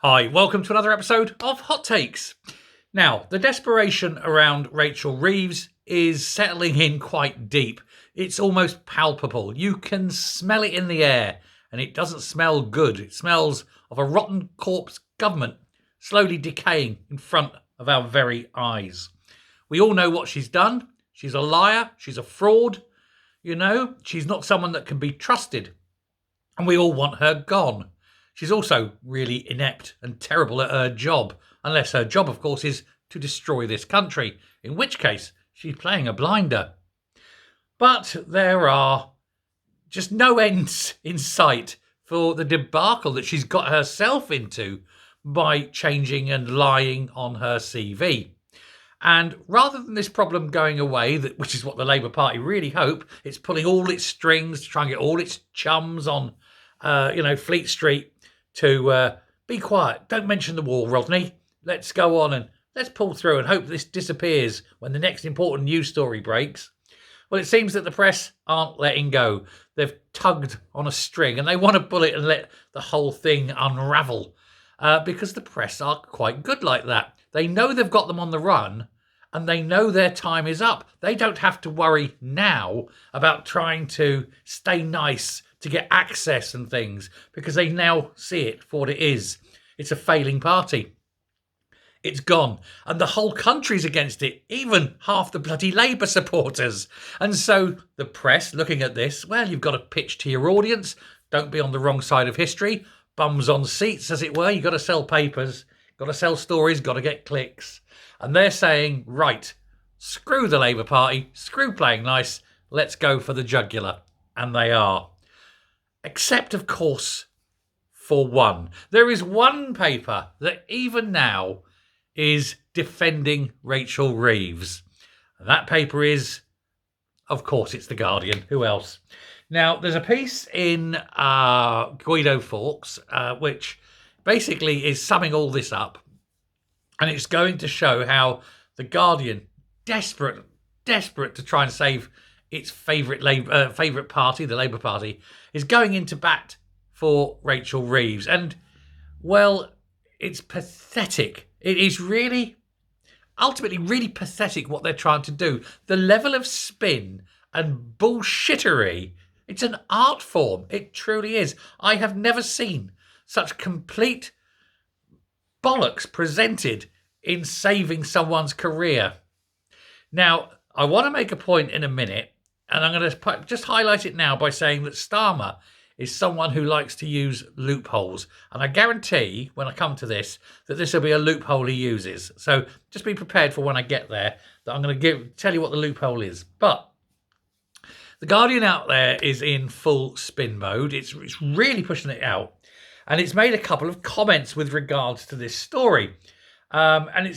Hi, welcome to another episode of Hot Takes. Now, the desperation around Rachel Reeves is settling in quite deep. It's almost palpable. You can smell it in the air, and it doesn't smell good. It smells of a rotten corpse government slowly decaying in front of our very eyes. We all know what she's done. She's a liar. She's a fraud. She's not someone that can be trusted. And we all want her gone. She's also really inept and terrible at her job, unless her job, of course, is to destroy this country, in which case she's playing a blinder. But there are just no ends in sight for the debacle that she's got herself into by changing and lying on her CV. And rather than this problem going away, which is what the Labour Party really hope, it's pulling all its strings to try and get all its chums on, Fleet Street to be quiet. Don't mention the war, Rodney. Let's go on and let's pull through and hope this disappears when the next important news story breaks. Well, it seems that the press aren't letting go. They've tugged on a string and they want to pull it and let the whole thing unravel because the press are quite good like that. They know they've got them on the run and they know their time is up. They don't have to worry now about trying to stay nice to get access and things because they now see it for what it is. It's a failing party. It's gone. And the whole country's against it, even half the bloody Labour supporters. And so the press, looking at this, well, you've got to pitch to your audience. Don't be on the wrong side of history. Bums on seats, as it were. You've got to sell papers, got to sell stories, got to get clicks. And they're saying, right, screw the Labour Party, screw playing nice, let's go for the jugular. And they are. Except, of course, for one. There is one paper that even now is defending Rachel Reeves. And that paper is, of course, it's The Guardian. Who else? Now, there's a piece in Guido Fawkes, which basically is summing all this up. And it's going to show how The Guardian, desperate to try and save its favourite party, the Labour Party, is going into bat for Rachel Reeves. And, well, it's pathetic. It is ultimately really pathetic what they're trying to do. The level of spin and bullshittery, it's an art form. It truly is. I have never seen such complete bollocks presented in saving someone's career. Now, I want to make a point in a minute, and I'm going to just highlight it now by saying that Starmer is someone who likes to use loopholes. And I guarantee, when I come to this, that this will be a loophole he uses. So just be prepared for when I get there, that I'm going to tell you what the loophole is. But The Guardian out there is in full spin mode. It's really pushing it out. And it's made a couple of comments with regards to this story. And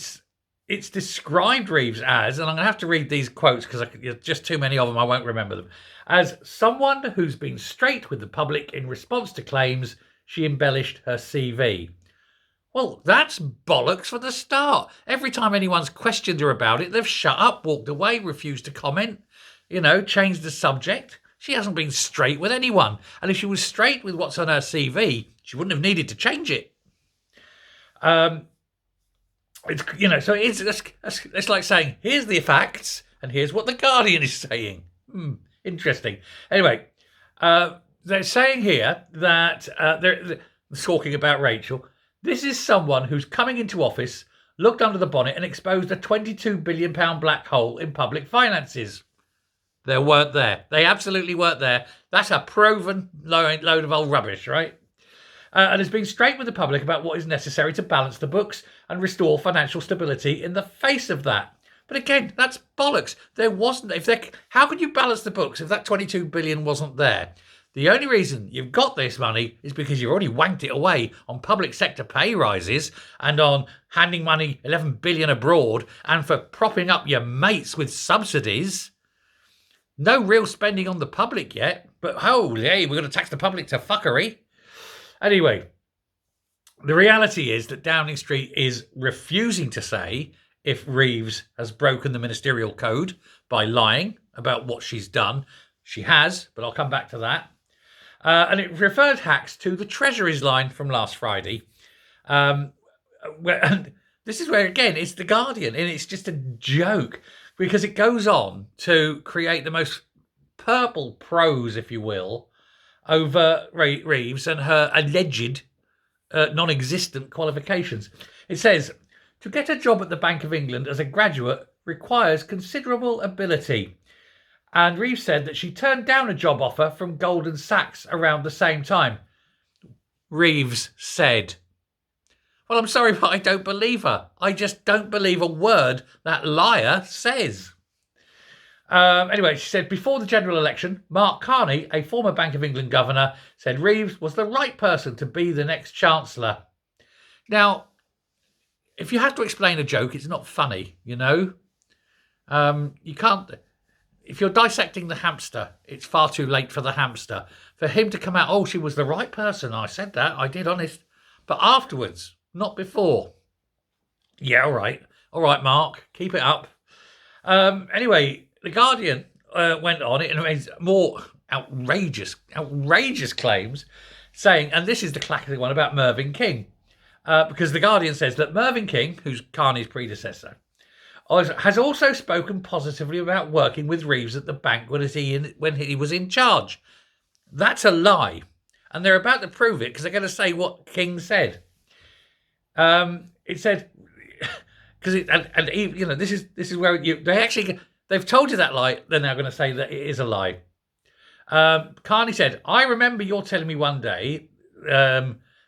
it's described Reeves as, and I'm going to have to read these quotes because there's just too many of them, I won't remember them, as someone who's been straight with the public in response to claims she embellished her CV. Well, that's bollocks for the start. Every time anyone's questioned her about it, they've shut up, walked away, refused to comment, changed the subject. She hasn't been straight with anyone. And if she was straight with what's on her CV, she wouldn't have needed to change it. It's like saying, here's the facts and here's what The Guardian is saying. Interesting. Anyway, they're saying here that they're talking about Rachel. This is someone who's coming into office, looked under the bonnet and exposed a £22 billion black hole in public finances. They weren't there. They absolutely weren't there. That's a proven load of old rubbish, right? And has been straight with the public about what is necessary to balance the books and restore financial stability in the face of that. But again, that's bollocks. There wasn't. How could you balance the books if that 22 billion wasn't there? The only reason you've got this money is because you've already wanked it away on public sector pay rises and on handing money 11 billion abroad and for propping up your mates with subsidies. No real spending on the public yet, but we're going to tax the public to fuckery. Anyway, the reality is that Downing Street is refusing to say if Reeves has broken the Ministerial code by lying about what she's done. She has, but I'll come back to that. And it referred hacks to the Treasury's line from last Friday, And this is where, again, it's The Guardian, and it's just a joke because it goes on to create the most purple prose, if you will, over Reeves and her alleged non-existent qualifications. It says, to get a job at the Bank of England as a graduate requires considerable ability. And Reeves said that she turned down a job offer from Goldman Sachs around the same time. Reeves said. Well, I'm sorry, but I don't believe her. I just don't believe a word that liar says. Anyway, she said, before the general election, Mark Carney, a former Bank of England governor, said Reeves was the right person to be the next chancellor. Now, if you have to explain a joke, it's not funny, you know? You can't... If you're dissecting the hamster, it's far too late for the hamster. For him to come out, oh, she was the right person. I said that. I did, honest. But afterwards, not before. Yeah, all right. All right, Mark. Keep it up. Anyway, The Guardian went on it and made more outrageous claims, saying, and this is the classic one about Mervyn King, because The Guardian says that Mervyn King, who's Carney's predecessor, has also spoken positively about working with Reeves at the bank when he was in charge. That's a lie, and they're about to prove it because they're going to say what King said. It said because this is where they've told you that lie. They're now going to say that it is a lie. Carney said, "I remember you're telling me one day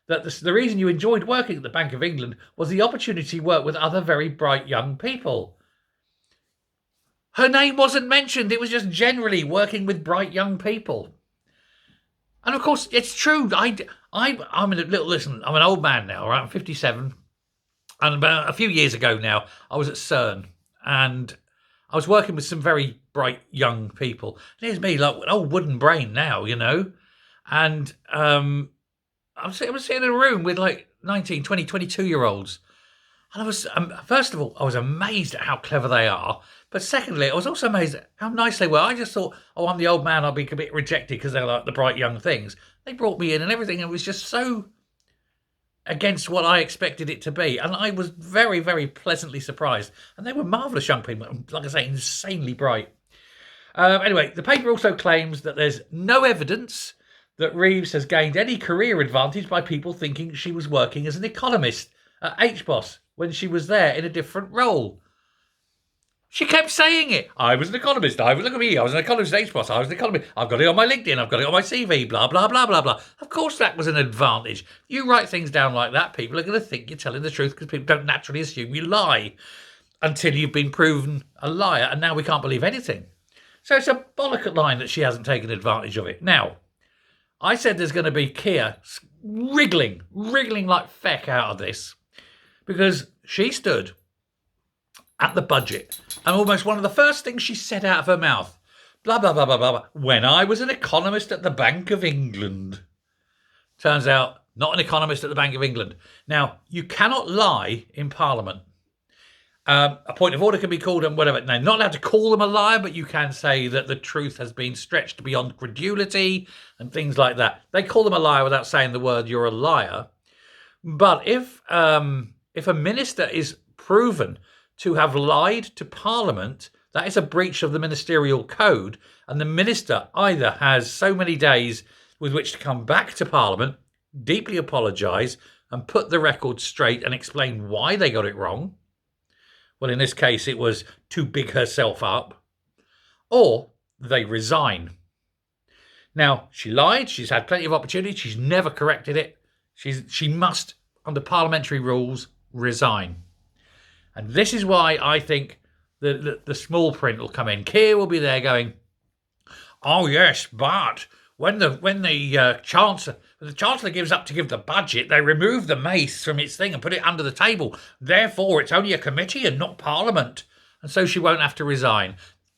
that the reason you enjoyed working at the Bank of England was the opportunity to work with other very bright young people." Her name wasn't mentioned. It was just generally working with bright young people. And of course, it's true. I'm an old man now, right? I'm 57. And about a few years ago now, I was at CERN and I was working with some very bright young people. And here's me, like an old wooden brain now, you know. And I was sitting in a room with like 19, 20, 22-year-olds. And I was, first of all, I was amazed at how clever they are. But secondly, I was also amazed at how nice they were. I just thought, oh, I'm the old man. I'll be a bit rejected because they're like the bright young things. They brought me in and everything. It was just so against what I expected it to be. And I was very, very pleasantly surprised. And they were marvellous young people. Like I say, insanely bright. Anyway, the paper also claims that there's no evidence that Reeves has gained any career advantage by people thinking she was working as an economist at HBOS when she was there in a different role. She kept saying it. I was an economist. Look at me. I was an economist at HBOS. I was an economist. I've got it on my LinkedIn. I've got it on my CV. Blah, blah, blah, blah, blah. Of course that was an advantage. You write things down like that, people are going to think you're telling the truth because people don't naturally assume you lie until you've been proven a liar. And now we can't believe anything. So it's a bollock line that she hasn't taken advantage of it. Now, I said there's going to be Keir wriggling like feck out of this because she stood at the budget and almost one of the first things she said out of her mouth, blah, blah, blah, blah, blah, when I was an economist at the Bank of England. Turns out, not an economist at the Bank of England. Now, you cannot lie in Parliament. A point of order can be called and whatever. Now, not allowed to call them a liar, but you can say that the truth has been stretched beyond credulity and things like that. They call them a liar without saying the word "you're a liar." But if a minister is proven to have lied to Parliament, that is a breach of the Ministerial Code, and the minister either has so many days with which to come back to Parliament, deeply apologise, and put the record straight and explain why they got it wrong. Well, in this case, it was to big herself up. Or they resign. Now, she lied. She's had plenty of opportunity. She's never corrected it. She must, under parliamentary rules, resign. And this is why I think the small print will come in. Keir will be there going, oh, yes, but when the Chancellor gives up to give the budget, they remove the mace from its thing and put it under the table. Therefore, it's only a committee and not Parliament. And so she won't have to resign.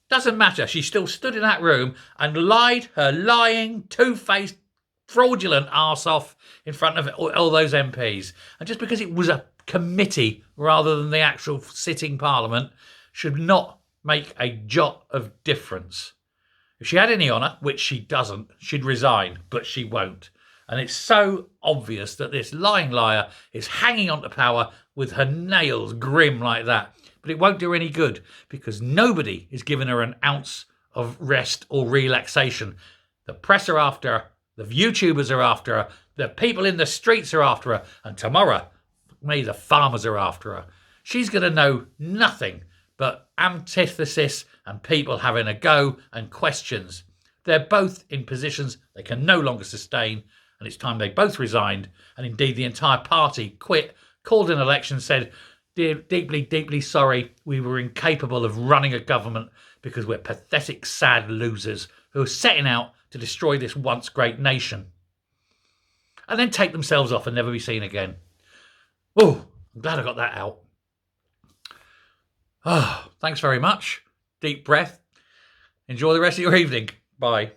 Doesn't matter. She still stood in that room and lied her lying, two-faced, fraudulent arse off in front of all those MPs. And just because it was a committee rather than the actual sitting Parliament should not make a jot of difference. If she had any honour, which she doesn't, she'd resign, but she won't. And it's so obvious that this lying liar is hanging on to power with her nails grim like that. But it won't do any good because nobody is giving her an ounce of rest or relaxation. The press are after her, the YouTubers are after her, the people in the streets are after her, and tomorrow, maybe the farmers are after her. She's going to know nothing but antithesis and people having a go and questions. They're both in positions they can no longer sustain, and it's time they both resigned, and indeed the entire party quit, called an election, said, deeply, deeply sorry, we were incapable of running a government because we're pathetic, sad losers who are setting out to destroy this once great nation. And then take themselves off and never be seen again. Oh, I'm glad I got that out. Oh, thanks very much. Deep breath. Enjoy the rest of your evening. Bye.